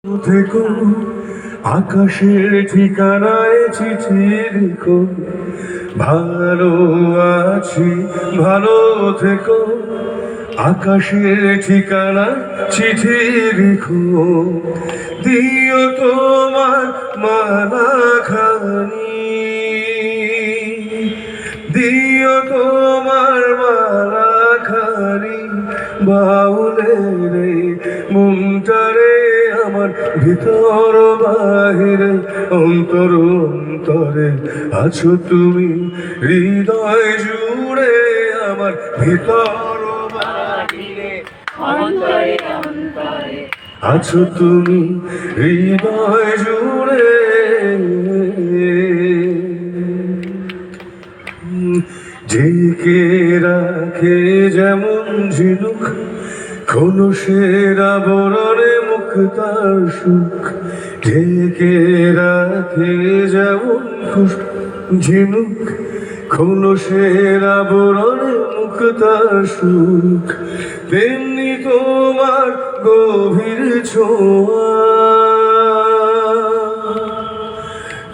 থেকো আকাশের ঠিকানায় চিঠি লিখো, ভালো আছি ভালো থেকো। আকাশের ঠিকানা চিঠি লিখো, দিও তোমার মালাখানি, দিও তোমার মালাখানি। বাউলের মনটারে আমার ভিতর বাহিরে অন্তর অন্তরে আছো তুমি, হৃদয় জুড়ে আমার ভিতর বাহিরে অন্তরে অন্তরে আছো তুমি, হৃদয় জুড়ে। ঢেকে রাখে যেমন ঝিনুক খোলসের আবরণে মুখ তার সুখ, ঢেকে রাখে যেমন ঝিনুক খোলসের আবরণে মুখ তার সুখ, তেমনি তোমার গভীর ছোঁয়া,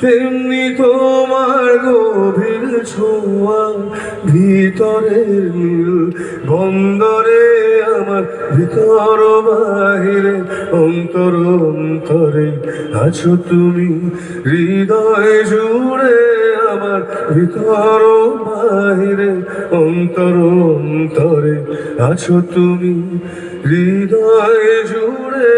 তেমনি তোমার গভীর ছোঁয়া। ভিতরের নীল বন্দরে আমার ভিতর বাহিরে অন্তর অন্তরে আছো তুমি, হৃদয় জুড়ে আমার ভিতর বাহিরে অন্তর অন্তরে আছো তুমি, হৃদয় জুড়ে।